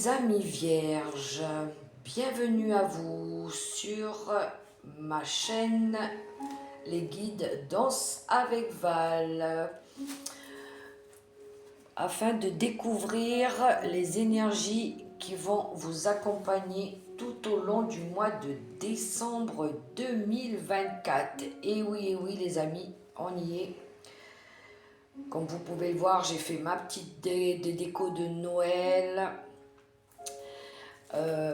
Mes amis vierges, bienvenue à vous sur ma chaîne Les Guides Danse avec Val, afin de découvrir les énergies qui vont vous accompagner tout au long du mois de décembre 2024. Et oui les amis, on y est. Comme vous pouvez le voir, j'ai fait ma petite déco de Noël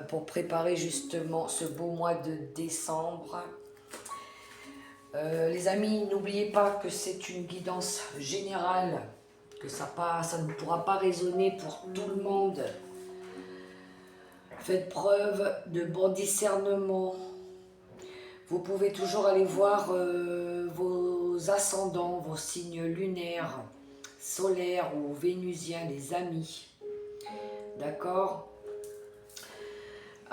pour préparer justement ce beau mois de décembre. Les amis, n'oubliez pas que c'est une guidance générale, que ça ne pourra pas résonner pour tout le monde. Faites preuve de bon discernement. Vous pouvez toujours aller voir vos ascendants, vos signes lunaires, solaires ou vénusiens, les amis. D'accord ?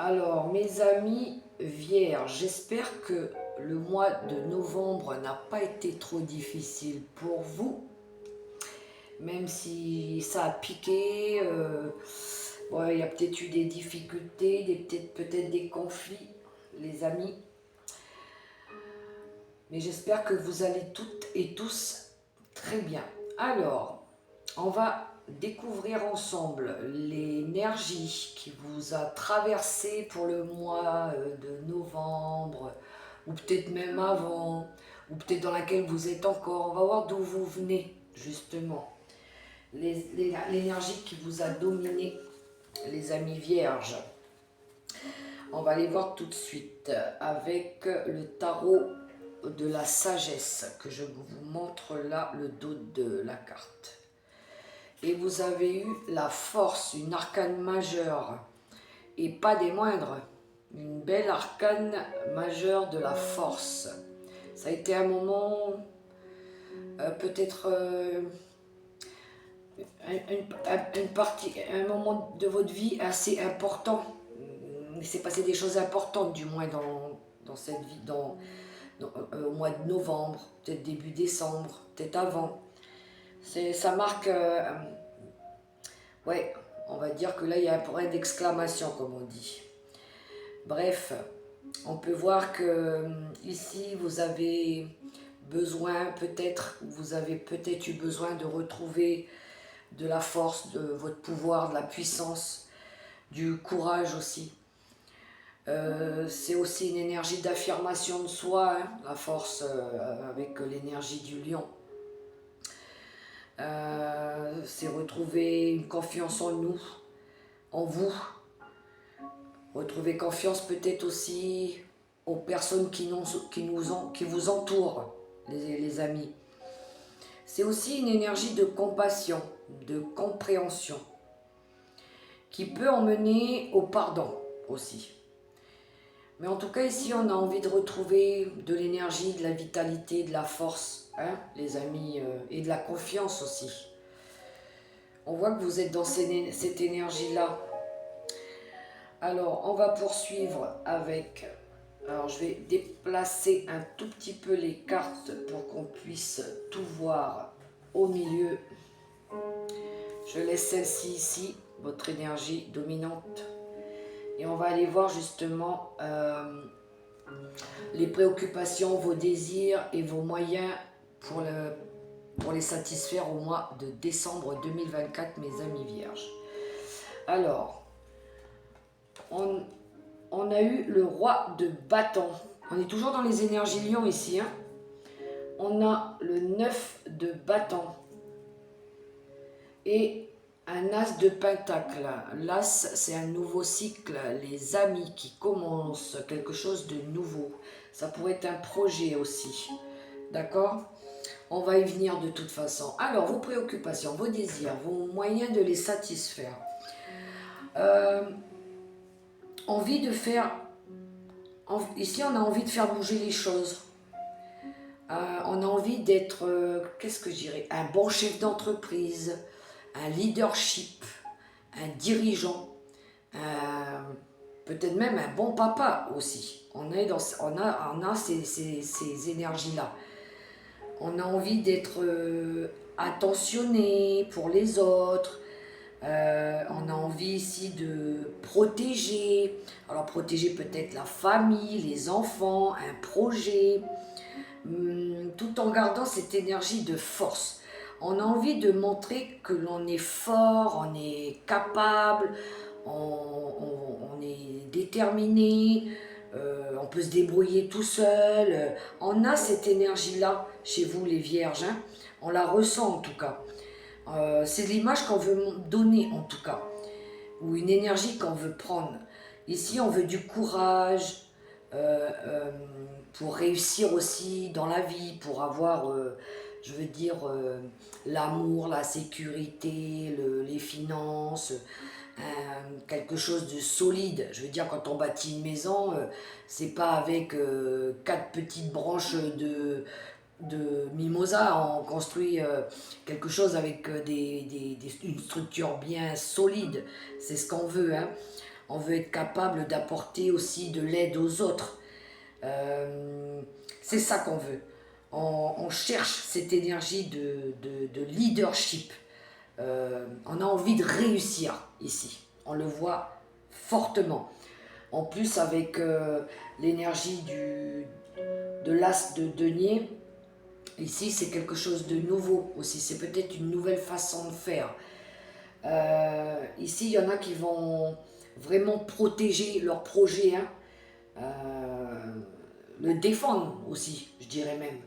Alors, mes amis vierges, j'espère que le mois de novembre n'a pas été trop difficile pour vous. Même si ça a piqué, bon, il y a peut-être eu des difficultés, peut-être des conflits, les amis. Mais j'espère que vous allez toutes et tous très bien. Alors, on va découvrir ensemble l'énergie qui vous a traversé pour le mois de novembre, ou peut-être même avant, ou peut-être dans laquelle vous êtes encore. On va voir d'où vous venez, justement. L'énergie qui vous a dominé, les amis vierges. On va les voir tout de suite avec le tarot de la sagesse, que je vous montre là, le dos de la carte. Et vous avez eu la force, une arcane majeure, et pas des moindres, une belle arcane majeure de la force. Ça a été un moment, peut-être un moment de votre vie assez important. Il s'est passé des choses importantes, du moins dans cette vie, au mois de novembre, peut-être début décembre, peut-être avant. Ça marque, ouais, on va dire que là il y a un point d'exclamation, comme on dit. Bref, on peut voir que ici vous avez besoin, vous avez peut-être eu besoin de retrouver de la force, de votre pouvoir, de la puissance, du courage aussi. C'est aussi une énergie d'affirmation de soi, hein, la force avec l'énergie du lion. C'est retrouver une confiance en nous, en vous. Retrouver confiance peut-être aussi aux personnes qui vous entourent, les amis. C'est aussi une énergie de compassion, de compréhension, qui peut emmener au pardon aussi. Mais en tout cas, ici, on a envie de retrouver de l'énergie, de la vitalité, de la force, hein, les amis, et de la confiance aussi. On voit que vous êtes dans cette énergie-là. Alors, on va poursuivre avec... Alors, je vais déplacer un tout petit peu les cartes pour qu'on puisse tout voir au milieu. Je laisse celle-ci ici, votre énergie dominante. Et on va aller voir justement les préoccupations, vos désirs et vos moyens pour les satisfaire au mois de décembre 2024, mes amis vierges. Alors, on a eu le roi de bâton. On est toujours dans les énergies lion ici. Hein. On a le 9 de bâton. Et un as de pentacle. L'as, c'est un nouveau cycle, les amis qui commencent quelque chose de nouveau. Ça pourrait être un projet aussi. D'accord ? On va y venir de toute façon. Alors, vos préoccupations, vos désirs, vos moyens de les satisfaire. Envie de faire... Ici, on a envie de faire bouger les choses. On a envie d'être, qu'est-ce que je dirais, un bon chef d'entreprise, un leadership, un dirigeant, peut-être même un bon papa aussi. On a ces énergies-là. On a envie d'être attentionné pour les autres, On a envie ici de protéger. Alors protéger peut-être la famille, les enfants, un projet, tout en gardant cette énergie de force. On a envie de montrer que l'on est fort, on est capable, on est déterminé, on peut se débrouiller tout seul. On a cette énergie-là chez vous les vierges, hein. On la ressent en tout cas. C'est l'image qu'on veut donner en tout cas, ou une énergie qu'on veut prendre. Ici on veut du courage, pour réussir aussi dans la vie, pour avoir, je veux dire, l'amour, la sécurité, les finances, quelque chose de solide. Je veux dire, quand on bâtit une maison, c'est pas avec 4 petites branches de mimosa, on construit quelque chose avec une structure bien solide. C'est ce qu'on veut, hein. On veut être capable d'apporter aussi de l'aide aux autres. C'est ça qu'on veut. On cherche cette énergie de leadership. On a envie de réussir ici. On le voit fortement. En plus, avec l'énergie de l'as de denier, ici, c'est quelque chose de nouveau aussi. C'est peut-être une nouvelle façon de faire. Ici, il y en a qui vont vraiment protéger leur projet, hein. Le défendre aussi, je dirais même.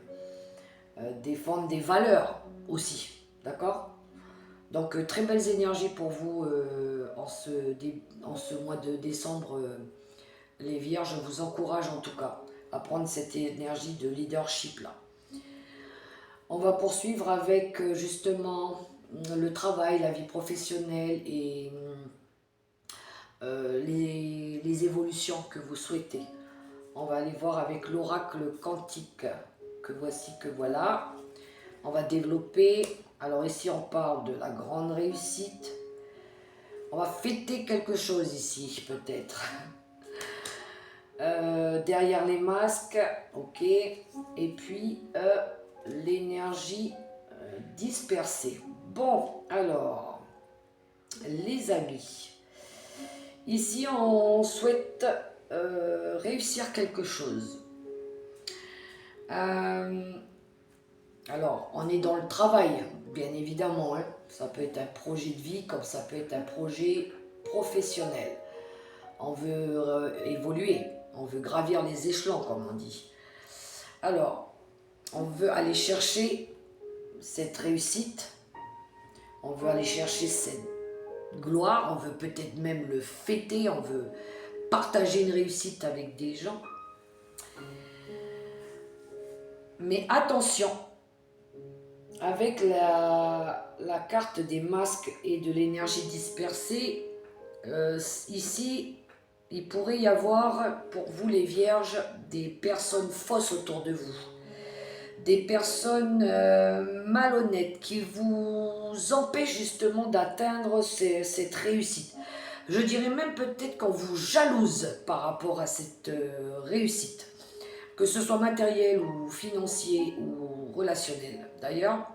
Défendre des valeurs aussi, d'accord? Donc, très belles énergies pour vous en ce mois de décembre, les vierges. Je vous encourage en tout cas à prendre cette énergie de leadership là. On va poursuivre avec justement le travail, la vie professionnelle et les évolutions que vous souhaitez. On va aller voir avec l'oracle quantique que voici, que voilà. On va développer. Alors ici, on parle de la grande réussite. On va fêter quelque chose ici, peut-être. Derrière les masques, ok. Et puis, l'énergie dispersée. Bon, alors, les amis. Ici, on souhaite réussir quelque chose. Alors, on est dans le travail, bien évidemment, hein. Ça peut être un projet de vie comme ça peut être un projet professionnel. On veut évoluer, on veut gravir les échelons, comme on dit. Alors, on veut aller chercher cette réussite, on veut aller chercher cette gloire, on veut peut-être même le fêter, on veut partager une réussite avec des gens. Mais attention, avec la carte des masques et de l'énergie dispersée, ici, il pourrait y avoir pour vous les vierges des personnes fausses autour de vous. Des personnes malhonnêtes qui vous empêchent justement d'atteindre cette réussite. Je dirais même peut-être qu'on vous jalouse par rapport à cette réussite. Que ce soit matériel ou financier ou relationnel d'ailleurs,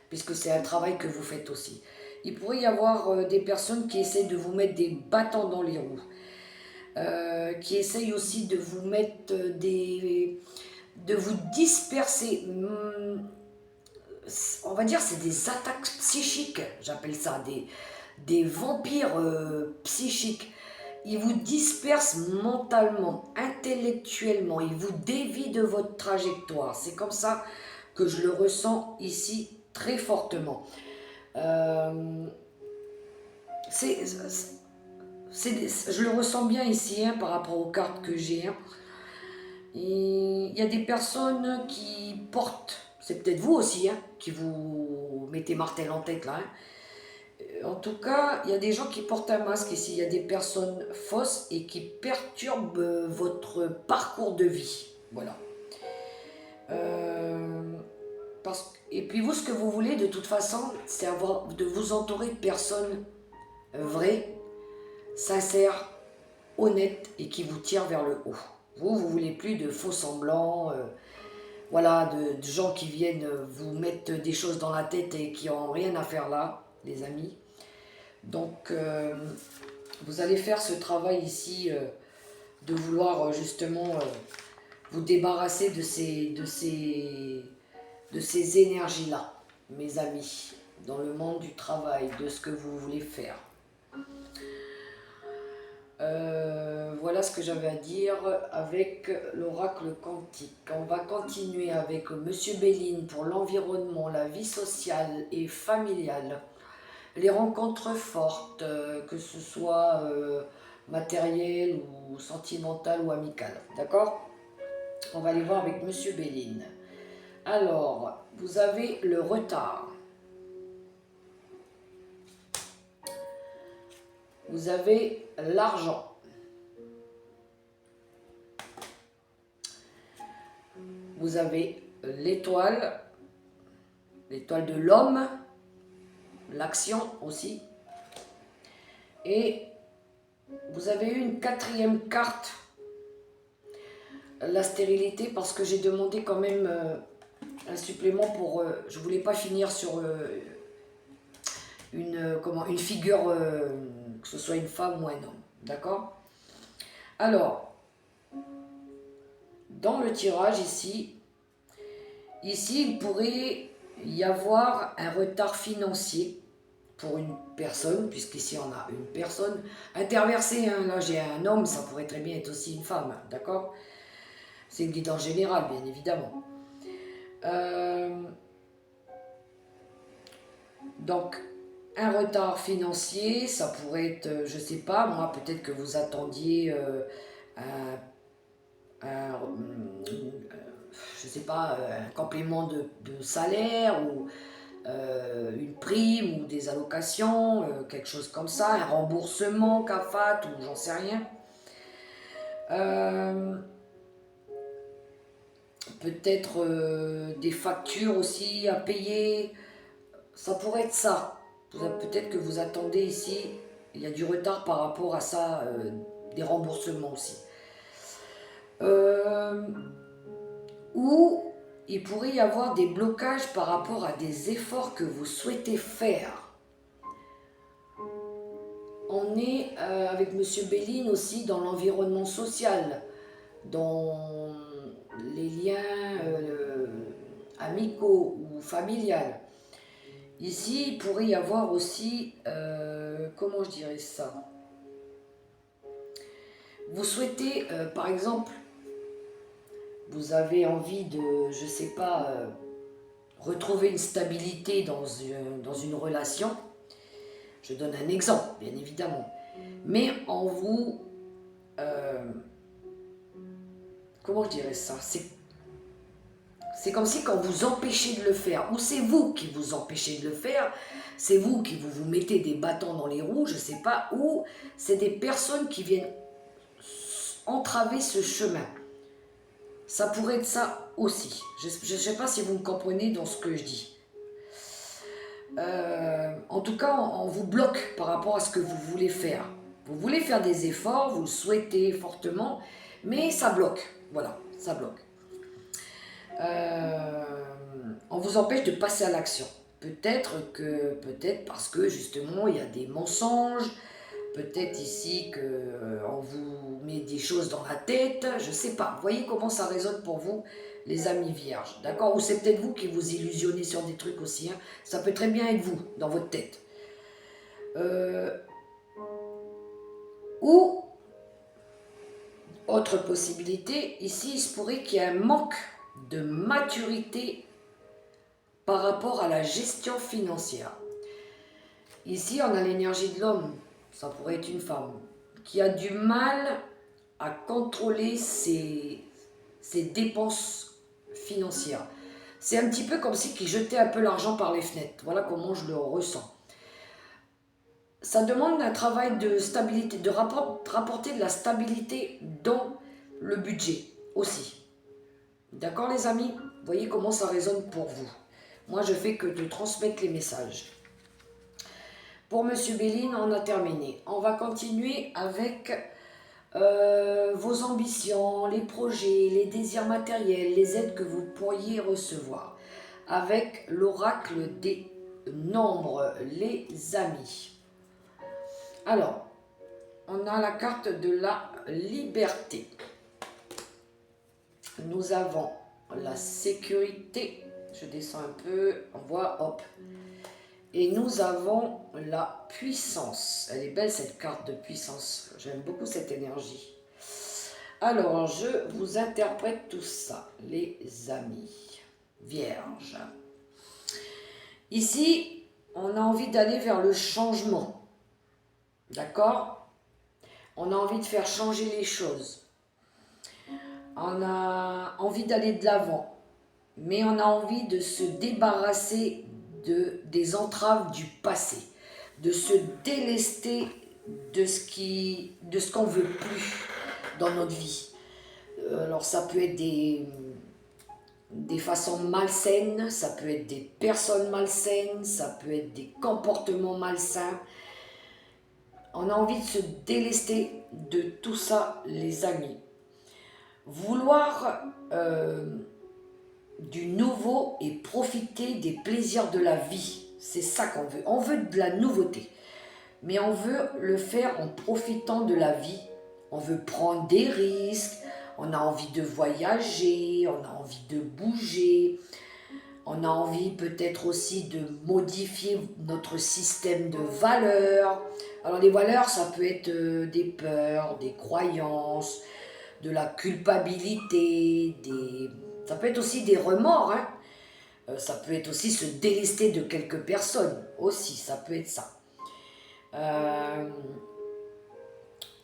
puisque c'est un travail que vous faites aussi. Il pourrait y avoir des personnes qui essaient de vous mettre des bâtons dans les roues, qui essayent aussi de vous mettre de vous disperser. On va dire c'est des attaques psychiques, j'appelle ça, des vampires psychiques. Ils vous dispersent mentalement, intellectuellement, ils vous dévient de votre trajectoire. C'est comme ça que je le ressens ici très fortement. Je le ressens bien ici, hein, par rapport aux cartes que j'ai. Hein. Il y a des personnes qui portent, c'est peut-être vous aussi, hein, qui vous mettez martel en tête là. Hein. En tout cas, il y a des gens qui portent un masque ici. Il y a des personnes fausses et qui perturbent votre parcours de vie. Voilà. Et puis vous, ce que vous voulez de toute façon, c'est de vous entourer de personnes vraies, sincères, honnêtes et qui vous tirent vers le haut. Vous voulez plus de faux semblants, voilà, de gens qui viennent vous mettre des choses dans la tête et qui n'ont rien à faire là, les amis. Donc, vous allez faire ce travail ici de vouloir justement vous débarrasser de ces énergies-là, mes amis, dans le monde du travail, de ce que vous voulez faire. Voilà ce que j'avais à dire avec l'oracle quantique. On va continuer avec Monsieur Béline pour l'environnement, la vie sociale et familiale. Les rencontres fortes, que ce soit matérielles ou sentimentales ou amicales. D'accord? On va aller voir avec Monsieur Béline. Alors, vous avez le retard. Vous avez l'argent. Vous avez l'étoile, l'étoile de l'homme, l'action aussi. Et vous avez eu une quatrième carte, la stérilité, parce que j'ai demandé quand même un supplément pour... je voulais pas finir sur une figure, que ce soit une femme ou un homme. D'accord? Alors, dans le tirage ici, il pourrait y avoir un retard financier pour une personne, puisqu'ici on a une personne interversée, hein, là j'ai un homme, ça pourrait très bien être aussi une femme, d'accord? C'est une guidance générale, bien évidemment. Donc, un retard financier, ça pourrait être, je sais pas, moi peut-être que vous attendiez je sais pas, un complément de salaire ou une prime ou des allocations, quelque chose comme ça, un remboursement CAFAT ou j'en sais rien. Peut-être des factures aussi à payer, ça pourrait être ça. Peut-être que vous attendez ici, il y a du retard par rapport à ça, des remboursements aussi. Ou il pourrait y avoir des blocages par rapport à des efforts que vous souhaitez faire. On est avec Monsieur Béline aussi dans l'environnement social, dans les liens amicaux ou familiales. Ici, il pourrait y avoir aussi, comment je dirais ça? Vous souhaitez, par exemple, vous avez envie de, je sais pas, retrouver une stabilité dans une relation. Je donne un exemple, bien évidemment. Mais en vous, comment je dirais ça? C'est comme si quand vous empêchez de le faire, ou c'est vous qui vous empêchez de le faire, c'est vous qui vous mettez des bâtons dans les roues, je sais pas, ou c'est des personnes qui viennent entraver ce chemin. Ça pourrait être ça aussi. Je ne sais pas si vous me comprenez dans ce que je dis. En tout cas, on vous bloque par rapport à ce que vous voulez faire. Vous voulez faire des efforts, vous le souhaitez fortement, mais ça bloque. Voilà, ça bloque. On vous empêche de passer à l'action. Peut-être parce que justement il y a des mensonges, peut-être ici qu'on vous met des choses dans la tête, je sais pas. Vous voyez comment ça résonne pour vous, les amis vierges, d'accord? Ou c'est peut-être vous qui vous illusionnez sur des trucs aussi, hein. Ça peut très bien être vous, dans votre tête. Ou, autre possibilité, ici il se pourrait qu'il y ait un manque de maturité par rapport à la gestion financière. Ici, on a l'énergie de l'homme, ça pourrait être une femme, qui a du mal à contrôler ses dépenses financières. C'est un petit peu comme si il jetait un peu l'argent par les fenêtres. Voilà comment je le ressens. Ça demande un travail de stabilité, de rapporter de la stabilité dans le budget aussi. D'accord les amis? Vous voyez comment ça résonne pour vous. Moi, je fais que de transmettre les messages. Pour Monsieur Béline, on a terminé. On va continuer avec vos ambitions, les projets, les désirs matériels, les aides que vous pourriez recevoir. Avec l'oracle des nombres, les amis. Alors, on a la carte de la liberté. Nous avons la sécurité. Je descends un peu, on voit, hop. Et nous avons la puissance. Elle est belle cette carte de puissance. J'aime beaucoup cette énergie. Alors, je vous interprète tout ça, les amis. Vierge. Ici, on a envie d'aller vers le changement. D'accord? On a envie de faire changer les choses. On a envie d'aller de l'avant. Mais on a envie de se débarrasser des entraves du passé. De se délester de ce qu'on ne veut plus dans notre vie. Alors ça peut être des façons malsaines, ça peut être des personnes malsaines, ça peut être des comportements malsains. On a envie de se délester de tout ça, les amis. Vouloir du nouveau et profiter des plaisirs de la vie, c'est ça qu'on veut. On veut de la nouveauté, mais on veut le faire en profitant de la vie. On veut prendre des risques, on a envie de voyager, on a envie de bouger, on a envie peut-être aussi de modifier notre système de valeurs. Alors les valeurs, ça peut être des peurs, des croyances, de la culpabilité, ça peut être aussi des remords, hein. Ça peut être aussi se délester de quelques personnes, aussi, ça peut être ça.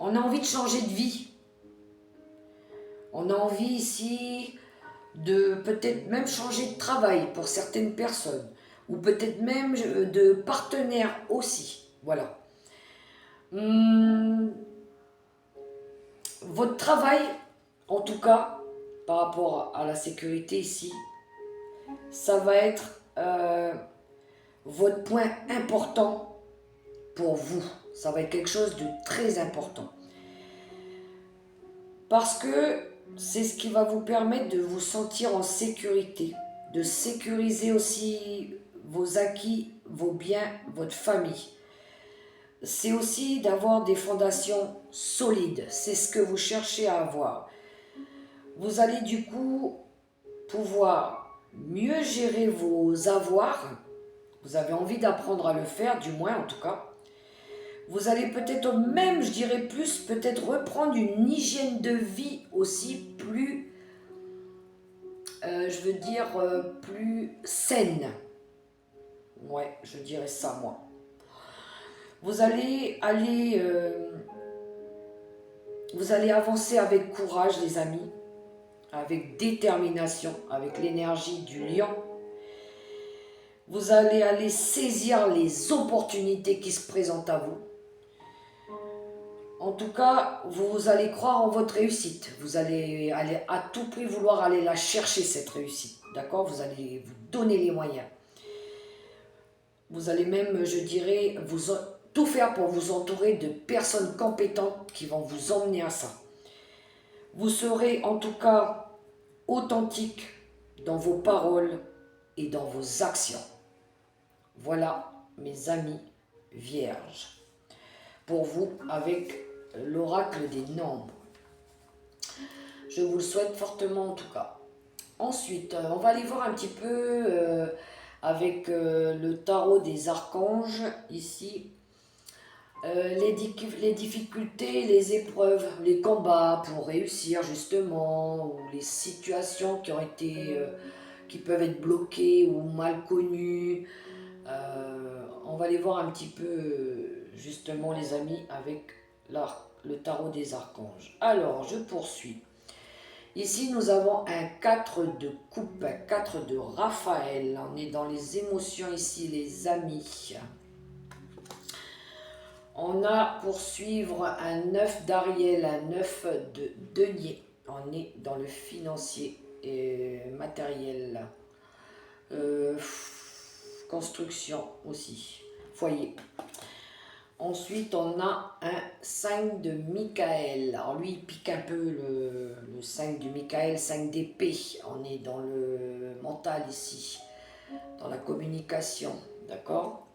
On a envie de changer de vie. On a envie ici de peut-être même changer de travail pour certaines personnes, ou peut-être même de partenaire aussi. Voilà. Votre travail, en tout cas, par rapport à la sécurité ici, ça va être votre point important pour vous. Ça va être quelque chose de très important. Parce que c'est ce qui va vous permettre de vous sentir en sécurité, de sécuriser aussi vos acquis, vos biens, votre famille. C'est aussi d'avoir des fondations solides. C'est ce que vous cherchez à avoir. Vous allez du coup pouvoir mieux gérer vos avoirs. Vous avez envie d'apprendre à le faire, du moins en tout cas. Vous allez peut-être même, je dirais plus, peut-être reprendre une hygiène de vie aussi plus, plus saine. Ouais, je dirais ça moi. Vous allez avancer avec courage, les amis, avec détermination, avec l'énergie du lion. Vous allez aller saisir les opportunités qui se présentent à vous. En tout cas, vous allez croire en votre réussite. Vous allez à tout prix vouloir aller la chercher, cette réussite. D'accord? Vous allez vous donner les moyens. Vous allez même, je dirais, tout faire pour vous entourer de personnes compétentes qui vont vous emmener à ça. Vous serez en tout cas authentique dans vos paroles et dans vos actions. Voilà, mes amis vierges, pour vous avec l'oracle des nombres. Je vous le souhaite fortement en tout cas. Ensuite, on va aller voir un petit peu avec le tarot des archanges ici. Les difficultés, les épreuves, les combats pour réussir justement, ou les situations qui ont été, qui peuvent être bloquées ou mal connues. On va aller voir un petit peu justement les amis avec le tarot des archanges. Alors, je poursuis. Ici, nous avons un 4 de coupe, un 4 de Raphaël. On est dans les émotions ici, les amis. On a pour suivre un 9 d'Ariel, un 9 de Denier. On est dans le financier et matériel. Construction aussi. Foyer. Ensuite, on a un 5 de Michael. Alors lui, il pique un peu le 5 de Michael, 5 d'épée. On est dans le mental ici, dans la communication, d'accord?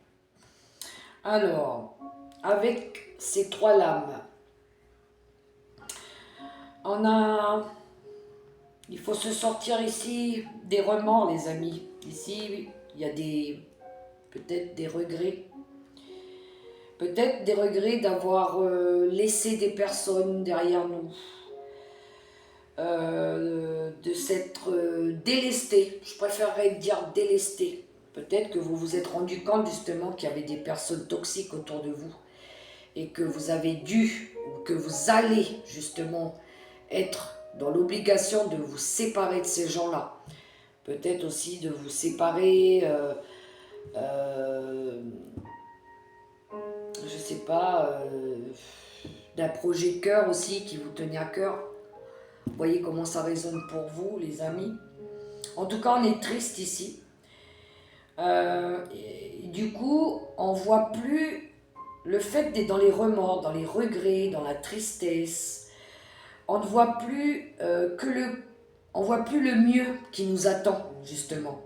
Alors, avec ces 3 lames. Il faut se sortir ici des remords, les amis. Ici, il y a peut-être des regrets. Peut-être des regrets d'avoir laissé des personnes derrière nous. De s'être délesté. Je préférerais dire délesté. Peut-être que vous vous êtes rendu compte justement qu'il y avait des personnes toxiques autour de vous et que vous avez dû ou que vous allez justement être dans l'obligation de vous séparer de ces gens-là. Peut-être aussi de vous séparer, je sais pas, d'un projet de cœur aussi qui vous tenait à cœur. Vous voyez comment ça résonne pour vous, les amis. En tout cas, on est triste ici. Et du coup, on ne voit plus le fait d'être dans les remords, dans les regrets, dans la tristesse. On ne voit plus on voit plus le mieux qui nous attend, justement.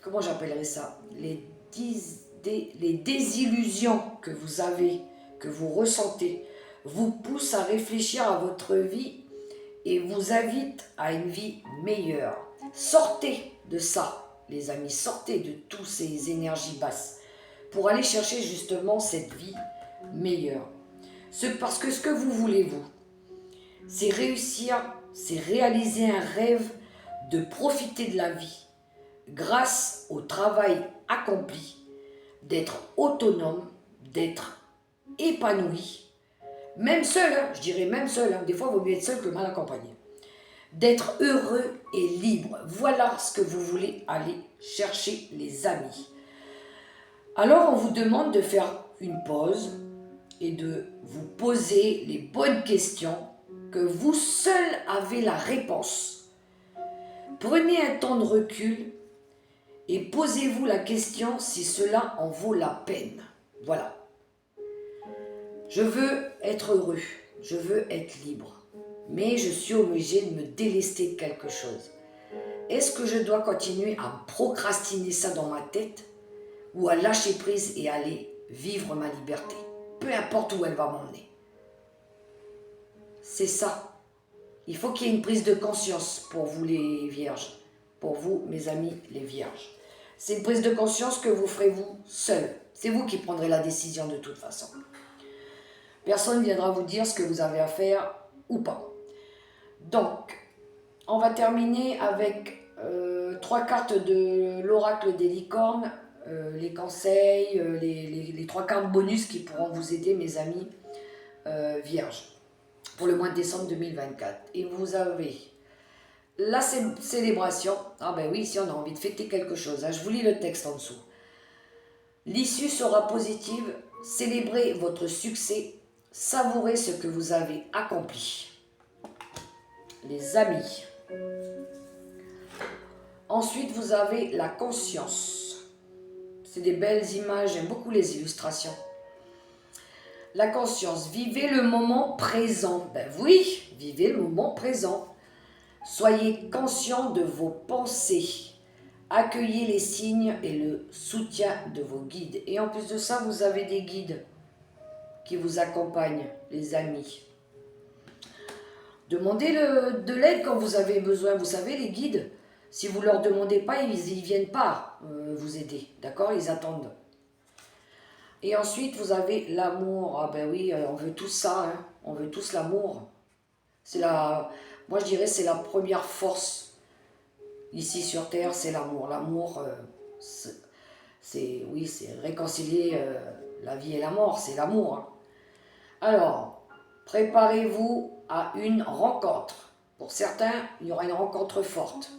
Comment j'appellerais ça? Les désillusions que vous avez, que vous ressentez, vous poussent à réfléchir à votre vie et vous invitent à une vie meilleure. Sortez de ça, les amis, sortez de toutes ces énergies basses pour aller chercher justement cette vie meilleure. Parce que ce que vous voulez, vous, c'est réussir, c'est réaliser un rêve de profiter de la vie grâce au travail accompli, d'être autonome, d'être épanoui, même seul, hein, je dirais même seul, hein, des fois il vaut mieux être seul que mal accompagné, d'être heureux et libre. Voilà ce que vous voulez aller chercher, les amis. Alors on vous demande de faire une pause et de vous poser les bonnes questions que vous seul avez la réponse. Prenez un temps de recul et posez-vous la question si cela en vaut la peine. Voilà. Je veux être heureux, je veux être libre, mais je suis obligé de me délester de quelque chose. Est-ce que je dois continuer à procrastiner ça dans ma tête ou à lâcher prise et aller vivre ma liberté, peu importe où elle va m'emmener? C'est ça. Il faut qu'il y ait une prise de conscience pour vous les vierges, pour vous mes amis les vierges. C'est une prise de conscience que vous ferez vous seul. C'est vous qui prendrez la décision de toute façon. Personne ne viendra vous dire ce que vous avez à faire ou pas. Donc, on va terminer avec 3 cartes de l'oracle des licornes, les conseils, les 3 cartes bonus qui pourront vous aider, mes amis vierges, pour le mois de décembre 2024. Et vous avez la célébration. Ah ben oui, si on a envie de fêter quelque chose, hein, je vous lis le texte en dessous. L'issue sera positive, célébrez votre succès, savourez ce que vous avez accompli. Les amis. Ensuite, vous avez la conscience. C'est des belles images, j'aime beaucoup les illustrations. La conscience, vivez le moment présent. Ben oui, vivez le moment présent. Soyez conscient de vos pensées. Accueillez les signes et le soutien de vos guides. Et en plus de ça, vous avez des guides qui vous accompagnent, les amis. Demandez de l'aide quand vous avez besoin. Vous savez, les guides, si vous ne leur demandez pas, ils ne viennent pas vous aider. D'accord? Ils attendent. Et ensuite, vous avez l'amour. Ah ben oui, on veut tous ça. Hein. On veut tous l'amour. Moi, je dirais c'est la première force ici sur Terre, c'est l'amour. L'amour, c'est réconcilier la vie et la mort, c'est l'amour. Hein. Alors, préparez-vous à une rencontre. Pour certains, il y aura une rencontre forte.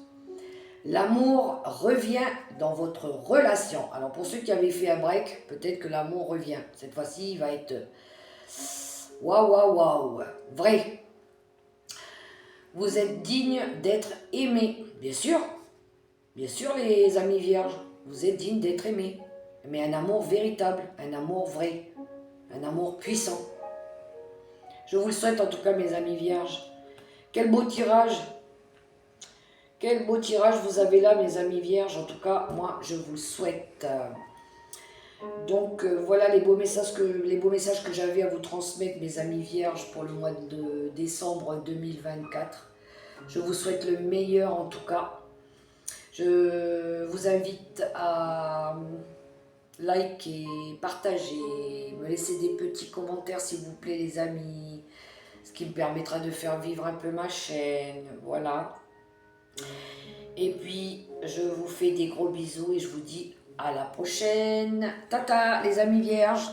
L'amour revient dans votre relation. Alors, pour ceux qui avaient fait un break, peut-être que l'amour revient. Cette fois-ci, il va être waouh, waouh, waouh, vrai. Vous êtes digne d'être aimé. Bien sûr, les amis vierges, vous êtes digne d'être aimé. Mais un amour véritable, un amour vrai, un amour puissant. Je vous le souhaite en tout cas, mes amis vierges. Quel beau tirage! Quel beau tirage vous avez là, mes amis vierges. En tout cas, moi, je vous le souhaite. Donc voilà les beaux messages que j'avais à vous transmettre, mes amis vierges, pour le mois de décembre 2024. Je vous souhaite le meilleur en tout cas. Je vous invite à liker, partager, me laisser des petits commentaires s'il vous plaît les amis, ce qui me permettra de faire vivre un peu ma chaîne, voilà. Et puis je vous fais des gros bisous et je vous dis à la prochaine. Tata les amis vierges.